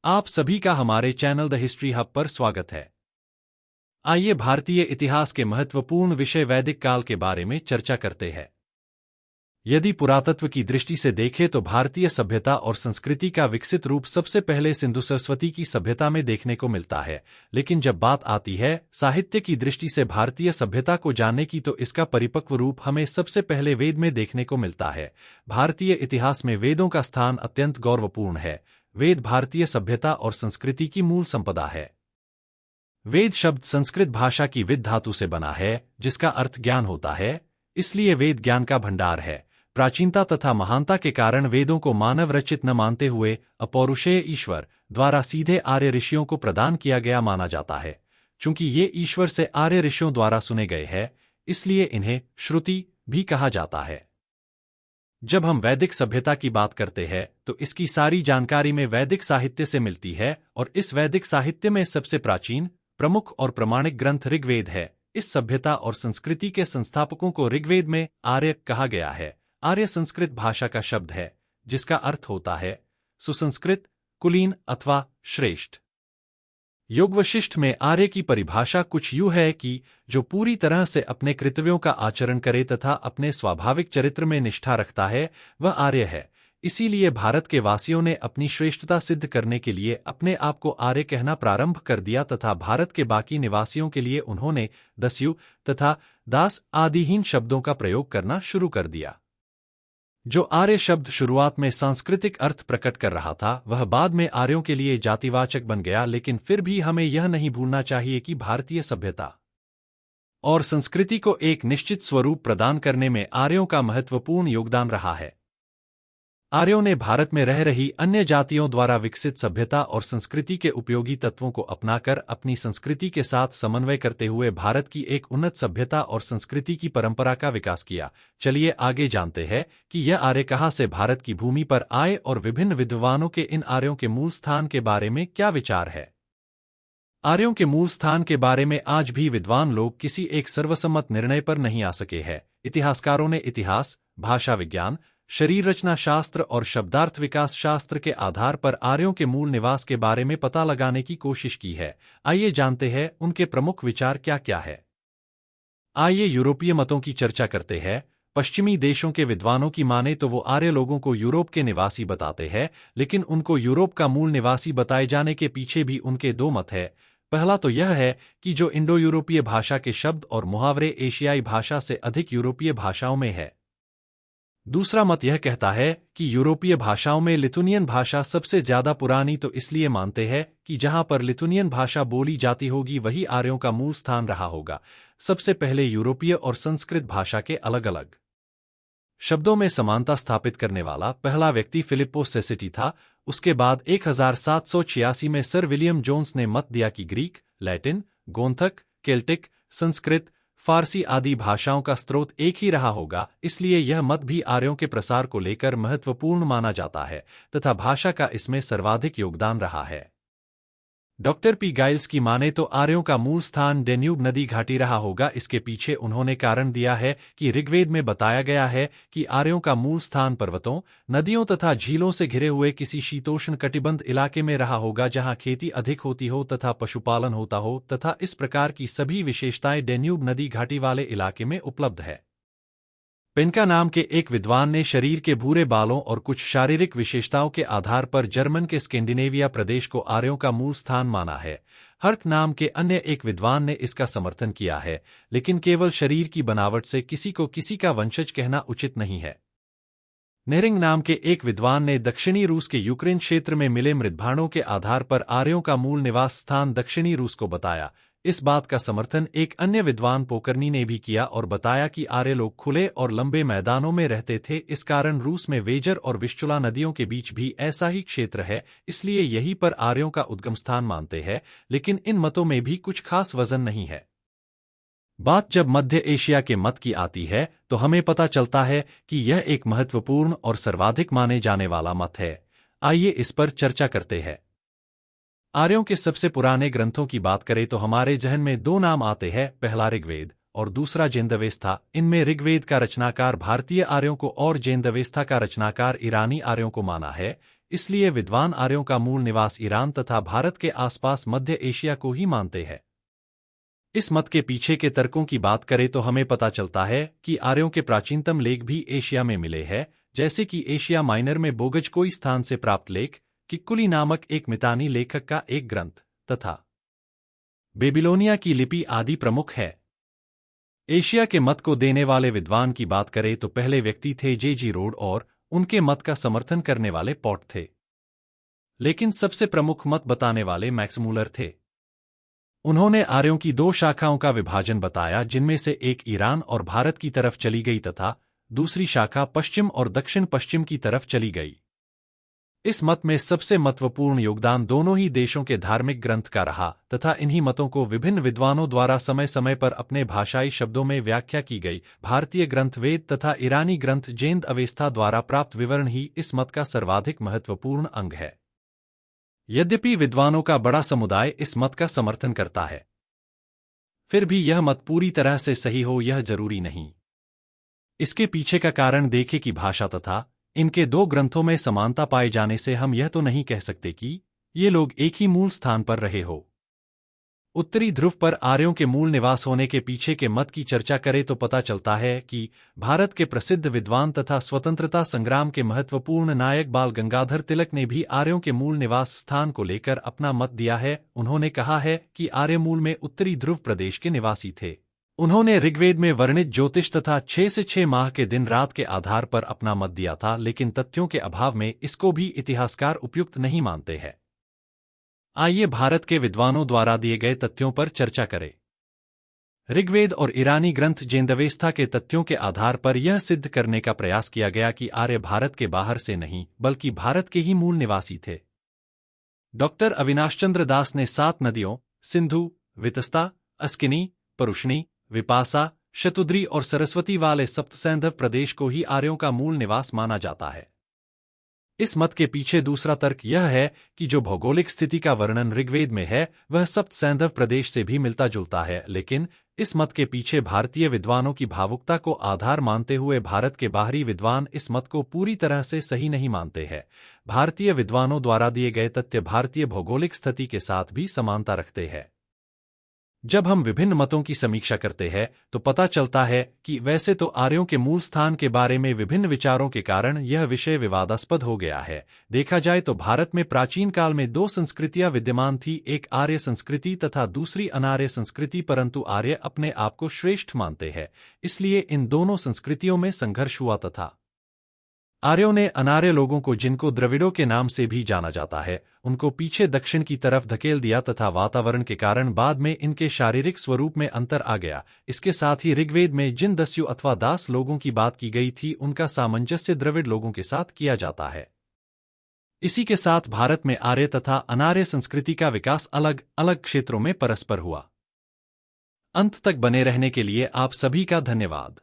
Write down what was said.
आप सभी का हमारे चैनल द हिस्ट्री हब पर स्वागत है। आइए भारतीय इतिहास के महत्वपूर्ण विषय वैदिक काल के बारे में चर्चा करते हैं। यदि पुरातत्व की दृष्टि से देखें तो भारतीय सभ्यता और संस्कृति का विकसित रूप सबसे पहले सिंधु सरस्वती की सभ्यता में देखने को मिलता है। लेकिन जब बात आती है साहित्य की दृष्टि से भारतीय सभ्यता को जानने की, तो इसका परिपक्व रूप हमें सबसे पहले वेद में देखने को मिलता है। भारतीय इतिहास में वेदों का स्थान अत्यंत गौरवपूर्ण है। वेद भारतीय सभ्यता और संस्कृति की मूल संपदा है। वेद शब्द संस्कृत भाषा की विद धातु से बना है, जिसका अर्थ ज्ञान होता है, इसलिए वेद ज्ञान का भंडार है। प्राचीनता तथा महानता के कारण वेदों को मानव रचित न मानते हुए अपौरुषेय ईश्वर द्वारा सीधे आर्य ऋषियों को प्रदान किया गया माना जाता है। चूंकि ये ईश्वर से आर्य ऋषियों द्वारा सुने गए हैं, इसलिए इन्हें श्रुति भी कहा जाता है। जब हम वैदिक सभ्यता की बात करते हैं तो इसकी सारी जानकारी में वैदिक साहित्य से मिलती है, और इस वैदिक साहित्य में सबसे प्राचीन, प्रमुख और प्रमाणिक ग्रंथ ऋग्वेद है। इस सभ्यता और संस्कृति के संस्थापकों को ऋग्वेद में आर्य कहा गया है। आर्य संस्कृत भाषा का शब्द है, जिसका अर्थ होता है सुसंस्कृत, कुलीन अथवा श्रेष्ठ। योगवशिष्ठ में आर्य की परिभाषा कुछ यूं है कि जो पूरी तरह से अपने कर्तव्यों का आचरण करे तथा अपने स्वाभाविक चरित्र में निष्ठा रखता है, वह आर्य है। इसीलिए भारत के वासियों ने अपनी श्रेष्ठता सिद्ध करने के लिए अपने आप को आर्य कहना प्रारंभ कर दिया तथा भारत के बाकी निवासियों के लिए उन्होंने दस्यु तथा दास आदिहीन शब्दों का प्रयोग करना शुरू कर दिया। जो आर्य शब्द शुरुआत में सांस्कृतिक अर्थ प्रकट कर रहा था, वह बाद में आर्यों के लिए जातिवाचक बन गया। लेकिन फिर भी हमें यह नहीं भूलना चाहिए कि भारतीय सभ्यता और संस्कृति को एक निश्चित स्वरूप प्रदान करने में आर्यों का महत्वपूर्ण योगदान रहा है। आर्यों ने भारत में रह रही अन्य जातियों द्वारा विकसित सभ्यता और संस्कृति के उपयोगी तत्वों को अपनाकर अपनी संस्कृति के साथ समन्वय करते हुए भारत की एक उन्नत सभ्यता और संस्कृति की परंपरा का विकास किया। चलिए आगे जानते हैं कि यह आर्य कहाँ से भारत की भूमि पर आए और विभिन्न विद्वानों के इन आर्यों के मूल स्थान के बारे में क्या विचार है। आर्यों के मूल स्थान के बारे में आज भी विद्वान लोग किसी एक सर्वसम्मत निर्णय पर नहीं आ सके हैं। इतिहासकारों ने इतिहास, भाषा विज्ञान, शरीर रचना शास्त्र और शब्दार्थ विकास शास्त्र के आधार पर आर्यों के मूल निवास के बारे में पता लगाने की कोशिश की है। आइए जानते हैं उनके प्रमुख विचार क्या क्या है। आइए यूरोपीय मतों की चर्चा करते हैं। पश्चिमी देशों के विद्वानों की माने तो वो आर्य लोगों को यूरोप के निवासी बताते हैं, लेकिन उनको यूरोप का मूल निवासी बताए जाने के पीछे भी उनके दो मत है। पहला तो यह है कि जो इंडो यूरोपीय भाषा के शब्द और मुहावरे एशियाई भाषा से अधिक यूरोपीय भाषाओं में है। दूसरा मत यह कहता है कि यूरोपीय भाषाओं में लिथुनियन भाषा सबसे ज्यादा पुरानी तो इसलिए मानते हैं कि जहां पर लिथुनियन भाषा बोली जाती होगी वही आर्यों का मूल स्थान रहा होगा। सबसे पहले यूरोपीय और संस्कृत भाषा के अलग अलग शब्दों में समानता स्थापित करने वाला पहला व्यक्ति फिलिप्पो सेसिटी था। उसके बाद 1786 में सर विलियम जोन्स ने मत दिया कि ग्रीक, लैटिन, गोंथक, केल्टिक, संस्कृत, फारसी आदि भाषाओं का स्रोत एक ही रहा होगा। इसलिए यह मत भी आर्यों के प्रसार को लेकर महत्वपूर्ण माना जाता है तथा भाषा का इसमें सर्वाधिक योगदान रहा है। डॉक्टर पी गाइल्स की माने तो आर्यों का मूल स्थान डेन्यूब नदी घाटी रहा होगा। इसके पीछे उन्होंने कारण दिया है कि ऋग्वेद में बताया गया है कि आर्यों का मूल स्थान पर्वतों, नदियों तथा झीलों से घिरे हुए किसी शीतोष्ण कटिबंध इलाके में रहा होगा, जहां खेती अधिक होती हो तथा पशुपालन होता हो, तथा इस प्रकार की सभी विशेषताएं डेन्यूब नदी घाटी वाले इलाके में उपलब्ध है। पेनका नाम के एक विद्वान ने शरीर के भूरे बालों और कुछ शारीरिक विशेषताओं के आधार पर जर्मन के स्कैंडिनेविया प्रदेश को आर्यों का मूल स्थान माना है। हर्ट नाम के अन्य एक विद्वान ने इसका समर्थन किया है, लेकिन केवल शरीर की बनावट से किसी को किसी का वंशज कहना उचित नहीं है। नेरिंग नाम के एक विद्वान ने दक्षिणी रूस के यूक्रेन क्षेत्र में मिले मृद्भांडों के आधार पर आर्यों का मूल निवास स्थान दक्षिणी रूस को बताया। इस बात का समर्थन एक अन्य विद्वान पोकरनी ने भी किया और बताया कि आर्य लोग खुले और लंबे मैदानों में रहते थे। इस कारण रूस में वेजर और विश्चुला नदियों के बीच भी ऐसा ही क्षेत्र है, इसलिए यहीं पर आर्यों का उद्गम स्थान मानते हैं। लेकिन इन मतों में भी कुछ खास वजन नहीं है। बात जब मध्य एशिया के मत की आती है तो हमें पता चलता है कि यह एक महत्वपूर्ण और सर्वाधिक माने जाने वाला मत है। आइए इस पर चर्चा करते हैं। आर्यों के सबसे पुराने ग्रंथों की बात करें तो हमारे जहन में दो नाम आते हैं, पहला ऋग्वेद और दूसरा जैनदवेस्ता। इनमें ऋग्वेद का रचनाकार भारतीय आर्यों को और जैनदवेस्ता का रचनाकार ईरानी आर्यों को माना है। इसलिए विद्वान आर्यों का मूल निवास ईरान तथा भारत के आसपास मध्य एशिया को ही मानते हैं। इस मत के पीछे के तर्कों की बात करें तो हमें पता चलता है कि आर्यों के प्राचीनतम लेख भी एशिया में मिले हैं, जैसे कि एशिया माइनर में बोगजकोई स्थान से प्राप्त लेख, किक्कुली नामक एक मितानी लेखक का एक ग्रंथ, तथा बेबीलोनिया की लिपि आदि प्रमुख है। एशिया के मत को देने वाले विद्वान की बात करें तो पहले व्यक्ति थे जे.जी. रोड और उनके मत का समर्थन करने वाले पॉट थे। लेकिन सबसे प्रमुख मत बताने वाले मैक्स मूलर थे। उन्होंने आर्यों की दो शाखाओं का विभाजन बताया, जिनमें से एक ईरान और भारत की तरफ चली गई तथा दूसरी शाखा पश्चिम और दक्षिण पश्चिम की तरफ चली गई। इस मत में सबसे महत्वपूर्ण योगदान दोनों ही देशों के धार्मिक ग्रंथ का रहा तथा इन्हीं मतों को विभिन्न विद्वानों द्वारा समय समय पर अपने भाषाई शब्दों में व्याख्या की गई। भारतीय ग्रंथ वेद तथा ईरानी ग्रंथ जेंद अवेस्ता द्वारा प्राप्त विवरण ही इस मत का सर्वाधिक महत्वपूर्ण अंग है। यद्यपि विद्वानों का बड़ा समुदाय इस मत का समर्थन करता है, फिर भी यह मत पूरी तरह से सही हो यह जरूरी नहीं। इसके पीछे का कारण देखें कि भाषा तथा इनके दो ग्रंथों में समानता पाए जाने से हम यह तो नहीं कह सकते कि ये लोग एक ही मूल स्थान पर रहे हो। उत्तरी ध्रुव पर आर्यों के मूल निवास होने के पीछे के मत की चर्चा करें तो पता चलता है कि भारत के प्रसिद्ध विद्वान तथा स्वतंत्रता संग्राम के महत्वपूर्ण नायक बाल गंगाधर तिलक ने भी आर्यों के मूल निवास स्थान को लेकर अपना मत दिया है। उन्होंने कहा है कि आर्य मूल में उत्तरी ध्रुव प्रदेश के निवासी थे। उन्होंने ऋग्वेद में वर्णित ज्योतिष तथा 6 से 6 माह के दिन रात के आधार पर अपना मत दिया था, लेकिन तथ्यों के अभाव में इसको भी इतिहासकार उपयुक्त नहीं मानते हैं। आइए भारत के विद्वानों द्वारा दिए गए तथ्यों पर चर्चा करें। ऋग्वेद और ईरानी ग्रंथ जेंदवेस्ता के तथ्यों के आधार पर यह सिद्ध करने का प्रयास किया गया कि आर्य भारत के बाहर से नहीं बल्कि भारत के ही मूल निवासी थे। डॉक्टर अविनाश चंद्र दास ने 7 नदियों सिंधु, वितस्ता, अस्किनी, परुष्णी, विपासा, शतुद्री और सरस्वती वाले सप्तसैंधव प्रदेश को ही आर्यों का मूल निवास माना जाता है। इस मत के पीछे दूसरा तर्क यह है कि जो भौगोलिक स्थिति का वर्णन ऋग्वेद में है वह सप्तसैंधव प्रदेश से भी मिलता जुलता है, लेकिन इस मत के पीछे भारतीय विद्वानों की भावुकता को आधार मानते हुए भारत के बाहरी विद्वान इस मत को पूरी तरह से सही नहीं मानते हैं। भारतीय विद्वानों द्वारा दिए गए तथ्य भारतीय भौगोलिक स्थिति के साथ भी समानता रखते हैं। जब हम विभिन्न मतों की समीक्षा करते हैं तो पता चलता है कि वैसे तो आर्यों के मूल स्थान के बारे में विभिन्न विचारों के कारण यह विषय विवादास्पद हो गया है। देखा जाए तो भारत में प्राचीन काल में 2 संस्कृतियां विद्यमान थी, एक आर्य संस्कृति तथा दूसरी अनार्य संस्कृति, परंतु आर्य अपने आप को श्रेष्ठ मानते हैं, इसलिए इन दोनों संस्कृतियों में संघर्ष हुआ तथा आर्यों ने अनार्य लोगों को, जिनको द्रविड़ों के नाम से भी जाना जाता है, उनको पीछे दक्षिण की तरफ धकेल दिया तथा वातावरण के कारण बाद में इनके शारीरिक स्वरूप में अंतर आ गया। इसके साथ ही ऋग्वेद में जिन दस्यु अथवा दास लोगों की बात की गई थी उनका सामंजस्य द्रविड़ लोगों के साथ किया जाता है। इसी के साथ भारत में आर्य तथा अनार्य संस्कृति का विकास अलग अलग क्षेत्रों में परस्पर हुआ। अंत तक बने रहने के लिए आप सभी का धन्यवाद।